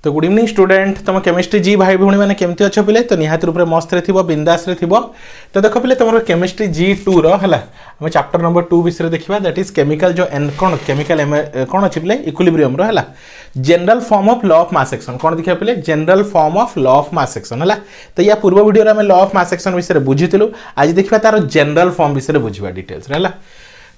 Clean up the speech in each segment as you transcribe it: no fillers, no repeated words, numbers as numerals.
तो good evening student तुम chemistry जी भाई भौणी मैंने केमती अच्छ पिले तो निहाती रूप में मस्त रे थिबो बिंदास रे थिबो। तो देख पिले तुम केमिस्ट्री G2 रो हला हम चैप्टर नंबर 2 विषय देखिबा दैट इज केमिकल जो एन कोन केमिकल कोन अछि पिले इक्विलिब्रियम रो हला general form of law of mass action कोन देखिबा पिले general form of law of mass action हला। तो या पूर्व वीडियो रे हम लॉ ऑफ मास एक्शन विषय बुझितिलु आज देखिबा तार जनरल फॉर्म विषय बुझिबा डिटेल्स रे हला।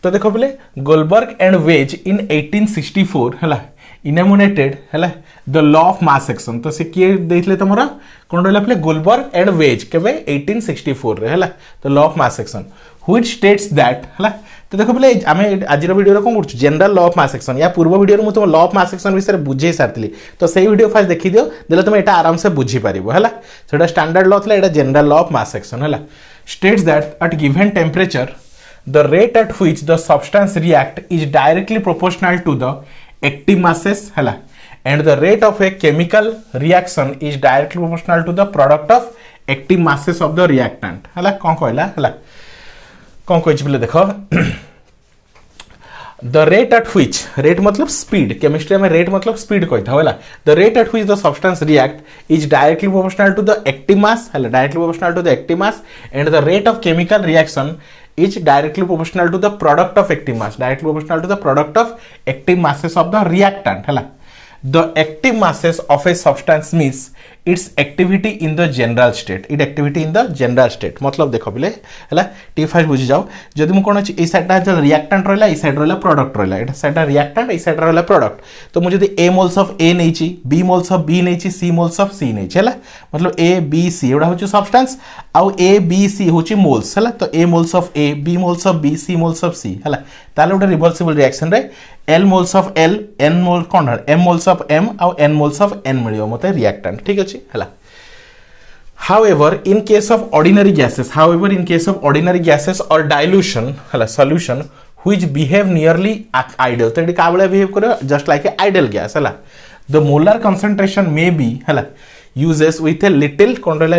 तो देखो पिले गोल्डबर्ग एंड वेज इन 1864 हला इनोमिनेटेड है the law of mass action. तो से किए देथिले तमरा कोन रहला पले गोल्डबर्ग एंड वेज केबे 1864 रे हला the law of mass action which states that हला। तो देखो पले आमे आजिर वीडियो रे कोन करछु general law of mass action या पूर्व वीडियो रे मु तुम लॉ ऑफ मास एक्शन विषय बुझे सारतली तो सेही वीडियो फास्ट देखि दियो देले तुम एटा आराम से बुझी परिबो हला। सेटा स्टैंडर्ड लॉ थला एटा general law of mass action हला states that at given temperature the rate at which the substance react is directly proportional to the active masses hela and the rate of a chemical reaction is directly proportional to the product of active masses of the reactant hela kon कहला hela kon कहछि बले देखो the rate at which rate मतलब speed chemistry में rate मतलब speed कहता होला the rate at which the substance react is directly proportional to the active mass hela directly proportional to the active mass and the rate of chemical reaction is directly proportional to the product of active mass directly proportional to the product of active masses of the reactant hela the active masses of a substance means its activity in the general state it activity in the general state मतलब देखो बिले हला T fast बुझी जाओ जदि मु कोन अछि ए side ता रिएक्टेंट रहला ए साइड रहला प्रोडक्ट रहला एटा साइड रिएक्टेंट ए साइड रहला प्रोडक्ट तो मु जदि a moles of a नेछि b moles of b नेछि c moles of c नेछि हला मतलब a b c एडा होछि सब्सटेंस आउ a b c होछि मोल्स हला तो a moles of a b moles of b c moles of c हला ताले ओटा रिवर्सिबल रिएक्शन रे l moles of l n mole cone m moles of m आउ n मोल्स ऑफ n मिलियो मते रिएक्टेंट ठीक अछि हला। However, in case of ordinary gases or dilution hala solution which behave nearly ideal तो का बळे behave करे just like a ideal gas hala the molar concentration may be hala uses with a little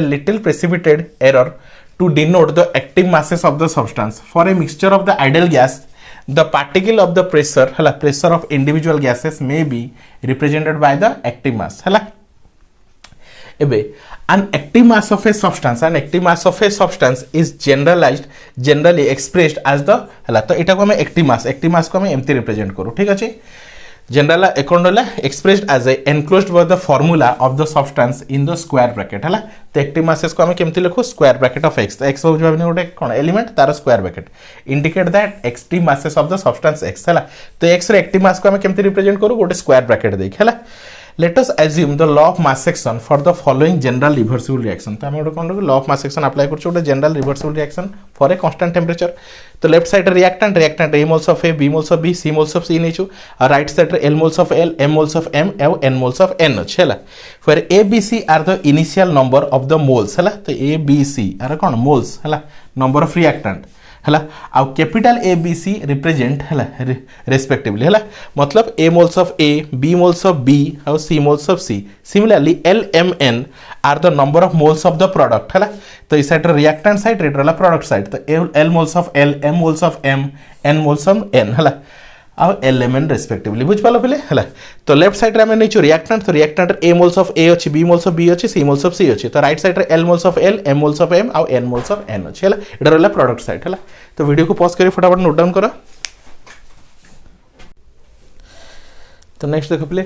little precipitate error to denote the active masses of the substance for a mixture of the ideal gas the particle of the pressure of individual gases may be represented by the active mass hala एबे an active mass of a substance is generally expressed as the हला तो एटा को हम active mass को हम एमती represent करू ठीक अछि जनरल एकोंडला expressed as a enclosed by the formula of the substance in the square bracket हला तो एक्टिव मासेस को हम केमती लिखो स्क्वायर ब्रैकेट ऑफ x तो x हो जबने गोटे कोन एलिमेंट तार square bracket indicate that active masses of the substance x हला तो x रे एक्टिव मास को हम केमती रिप्रेजेंट करू गोटे स्क्वायर ब्रैकेट देख हला। Let us assume the law of mass action for the following general reversible reaction तो हम कोन law of mass action apply करछु गोटे general reversible reaction for a constant temperature तो left side reactant a moles of a b moles of b c moles of c नेछु और right side l moles of l m moles of m और n moles of n अछि हला where a b c are the initial number of the moles हला तो a b c are कोन moles हला number of reactant हला आ capital A B C represent हला रेस्पेक्टिवली हला मतलब a moles of a b moles of b और c moles of c similarly l m n are the number of moles of the product हला तो इस side reactant side rate रहला product side तो l moles of l m moles of m n moles of n हला और l m n respectively बुझ पालो पले हला तो लेफ्ट साइड रे हम नेचो रिएक्टेंट तो reactant a moles of a अछि b मोल्स ऑफ b अछि c मोल्स ऑफ c अछि तो राइट साइड रे l moles of l m moles of m और n मोल्स ऑफ n अछि हला एडा रहला प्रोडक्ट साइड हला। तो वीडियो को पॉज करी फटाफट नोट डाउन करो तो नेक्स्ट देखो प्ले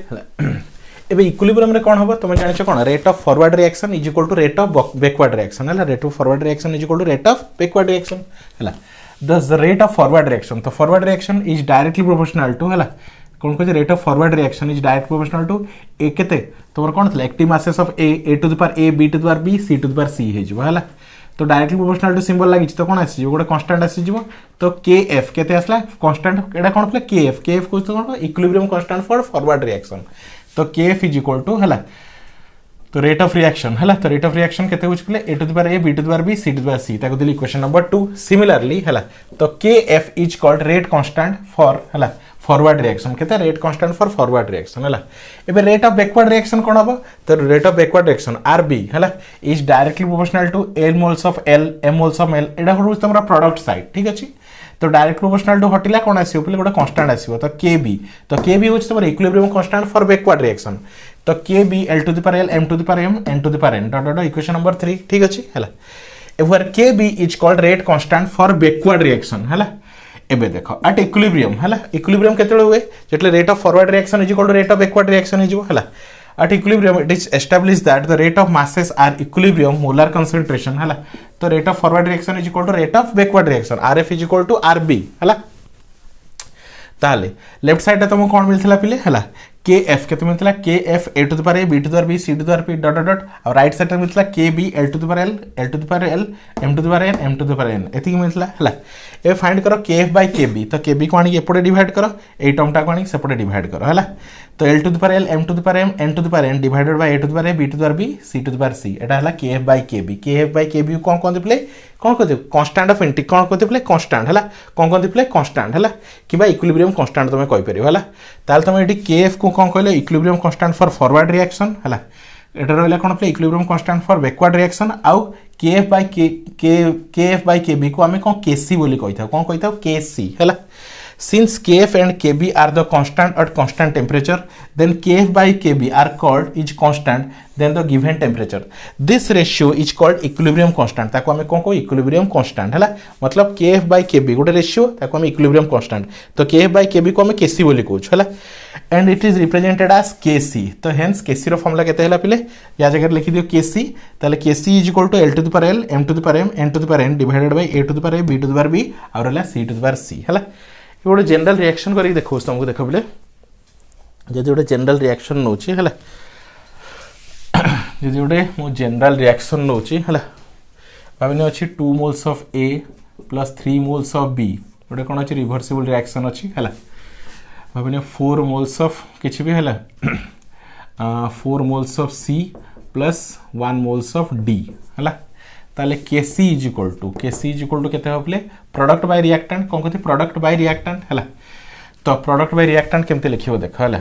एबे इक्विलिब्रियम रे कोन होबो तुम जानि छ कोन rate of forward reaction is equal to rate of backward reaction हला rate of forward reaction is equal to rate of backward reaction हला thus the rate of forward reaction तो forward reaction is directly proportional to हला कोन को rate of forward reaction is directly proportional to a केते तोर कोन थला active masses of a to the power a b to the power b c to the power c हे जबो हला तो directly proportional to symbol लागि तो कोन आसी गोटे कांस्टेंट आसी जबो तो kf केते आसला कांस्टेंट एडा कोन प्ले kf को तो कोन equilibrium constant for forward reaction तो kf इज इक्वल टू हला तो रेट ऑफ रिएक्शन हला तो रेट ऑफ रिएक्शन केते होछ play a to the power a b to the power b c to the power c ताको दिली equation number 2 similarly हला तो kf is called rate constant for हला forward reaction केते rate constant for forward reaction हला एबे rate of backward reaction कोन हबो तो rate of backward reaction rb हला is directly proportional to l moles of l m moles of l एडा होछ तमरा प्रोडक्ट साइड ठीक अछि तो डायरेक्ट प्रोपोर्शनल टू हटिला कोन आसीबो पले गोटे कांस्टेंट आसीबो तो kb होछ तमरा equilibrium constant for backward reaction तो K B L to the power L M to the power M N to the power N dot dot equation number 3 ठीक अछि हला where K B is called rate constant for backward reaction हला एबे देखो at equilibrium हला equilibrium केते हुए जेतले rate of forward reaction is equal to rate of backward reaction is हला at equilibrium it is established that the rate of masses are equilibrium molar concentration हला तो rate of forward reaction is equal to rate of backward reaction rf is equal to rb हला ताले left side तुमको कौन मिलता पिले हला K F K मिलता K F A to the power A B to the power B C to the power P dot dot और right side मिलता K B L to the power L to the power L M to the power N M to the power N एति मिलता हला ए find करो के F by K B तो K B को आनी एपटे डिवाइड करो ए टर्मटा को आनी सेपटे डिवाइड करो हला तो L to the power L M to the power M N to the power N divided by A to the power A B to the power B C to the power C एटा हला K F by K B कोन कोन दिप्ले कोन को constant of इंटी कोन को दिप्ले constant हला कोन दिप्ले constant हला किबा इक्विलिब्रियम कांस्टेंट तुमे कहि परियो हला ताल तुमे एटी के एफ को कोन कहले equilibrium constant for forward reaction हला एटा रहला कोन प्ले equilibrium constant for backward reaction आउ K F by K B को हमें कोन केसी बोली कहिथा कोन कहिथा केसी हला since kf and kb are the constant at constant temperature then kf by kb are called is constant then the given temperature this ratio is called equilibrium constant ताको हमें कोन को equilibrium constant हला मतलब kf by kb गोटे ratio ताको हमें equilibrium constant तो kf by kb को हमें kc बोली कहू हला and it is represented as kc तो hence kc रो फॉर्मूला केते हला पिले या जगह लिखि दियो kc ताले kc is equal to l to the power l m to the power m n to the power n divided by a to the power a b to the power b और हला c to the power c हला गोटे general reaction करी देखो तुमको देख बोले जदि गोटे जनरल रिएक्शन नौची है जदि गोटे मु जनरल रिएक्शन नौची है भाविने अच्छी 2 moles of A plus 3 moles of B गोटे कौन अच्छी रिभर्सिबल रिएक्शन अच्छी है भाविने 4 मोल्स ऑफ किसी भी है 4 moles of C plus 1 moles of D है ताले Kc इज इक्वल टू केते होबले प्रोडक्ट बाय रिएक्टेंट कोन कहते प्रोडक्ट बाय रिएक्टेंट हला तो प्रोडक्ट बाय रिएक्टेंट केमते लिखिबो देखो हला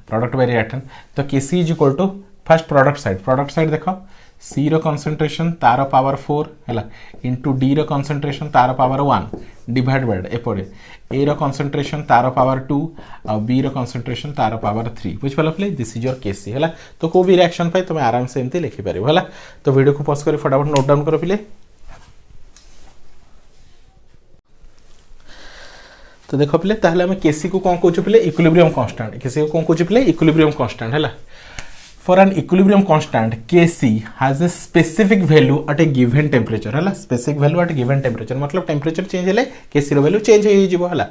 प्रोडक्ट बाय रिएक्टेंट तो Kc is equal to first product side देखो C रो कंसंट्रेशन तार पावर 4 हला इनटू D रो कंसंट्रेशन तार पावर 1 डिवाइड बाय एपरे A रो कंसंट्रेशन तार पावर 2 और B रो कंसंट्रेशन तार पावर 3 बुझ पालो play this is your Kc हला तो को भी रिएक्शन पाई तुम आराम से एमती लिखि पारिबो हला तो वीडियो को पॉज करी फटाफट नोट डाउन करो पिले तो देखो पिले ताहले हम Kc को कोन कहू पिले इक्विलिब्रियम कांस्टेंट Kc को कोन कहू पिले इक्विलिब्रियम कांस्टेंट हला For an equilibrium constant, Kc has a specific value at a given temperature. हला specific value at a given temperature मतलब temperature change हेले Kc रो value change हो जिवो हला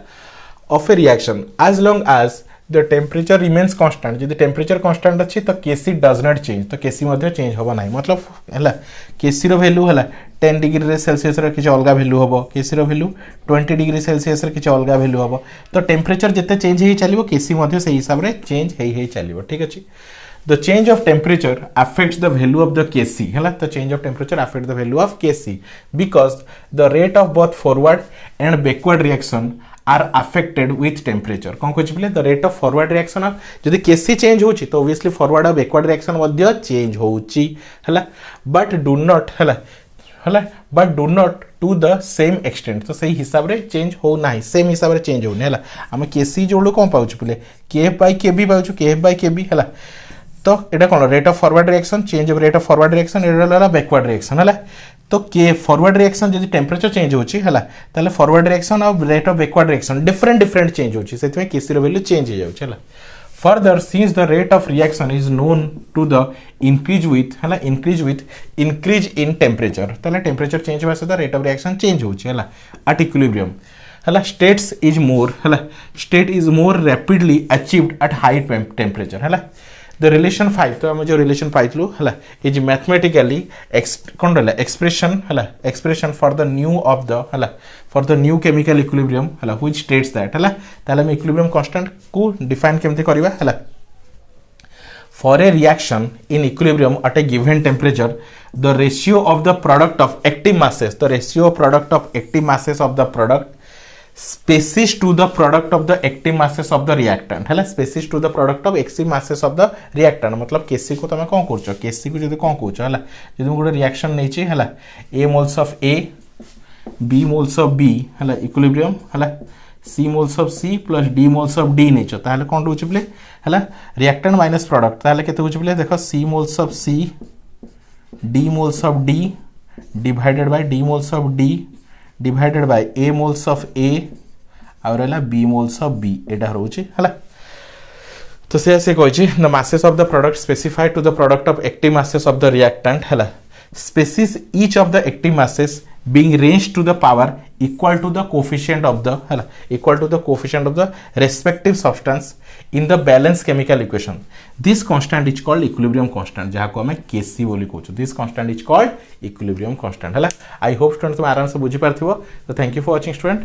of a reaction as long as the temperature remains constant. जदि temperature constant अछि तो Kc does not change तो Kc मध्ये change होबा नाही मतलब हला Kc रो value हला 10 डिग्री रे सेल्सियस रे किछ अलगा वैल्यू होबो Kc रो वैल्यू 20 डिग्री सेल्सियस रे किछ अलगा वैल्यू होबो तो टेम्परेचर जते चेंज हेई चलिबो Kc मध्ये से हिसाब रे चेंज हेई चलिबो ठीक अछि The change of temperature affects the value of the Kc. है the change of temperature affects the value of Kc because the rate of both forward and backward reaction are affected with temperature. कौन कुछ बोले the rate of forward reaction जदि Kc change होची तो obviously forward और backward reaction मध्य change होची है but do not है but do not to the same extent तो सही हिसाब रे चेंज हो नाही सेम हिसाब रे चेंज हो नेला हम Kc जोड़ो कोन पाउछ बोले Kf by Kb पाउछ Kf by Kb है तो एटा कोन rate of forward reaction change of rate of forward reaction एटा बैकवर्ड रिएक्शन हला तो के फॉरवर्ड रिएक्शन जदि टेम्परेचर चेंज होची हला ताले फॉरवर्ड रिएक्शन और rate of backward reaction different change होची सेतमे Kc रो वैल्यू चेंज हो जाउछ हला further since the rate of reaction is known to the increase with increase in temperature ताले टेम्परेचर चेंज होबा से रेट ऑफ रिएक्शन चेंज होची हला एट इक्विलिब्रियम हला state is more rapidly achieved at high temperature हला The relation 5 तो हम जो relation पाइतलु हला is mathematically expression for the new chemical equilibrium हला which states that हला ताले हम equilibrium constant को define केमते करबा हला For a reaction in equilibrium at a given temperature the ratio of the product of active masses of the product species to the product of the active masses of the reactant है species to the product of active masses of the reactant मतलब Kc को तमे कोन करछो Kc को जदि कोन करछो हला जदि गोटे reaction नै छी हला A moles of A B moles of B हला इक्विलिब्रियम हला C moles of C plus D moles of D नेच ताहले कोन होची बोले हला रिएक्टेंट माइनस प्रोडक्ट ताहले केते होची बोले देखो C moles of C D moles of D divided by D moles of D divided by A moles of A आ रहला बी मोल्स ऑफ बी एटा रहउची हला तो से कहछि the masses of the product specified to the product of active masses of the reactant हला species each of the active masses being ranged to the power equal to the coefficient of the हला equal to the coefficient of the respective substance in the balance chemical equation. This constant is called equilibrium constant जहाँ को हमें Kc बोली कहछु. This constant is called equilibrium constant हला. I hope student तुम आराम से बुझी पारथिबो. So thank you for watching student.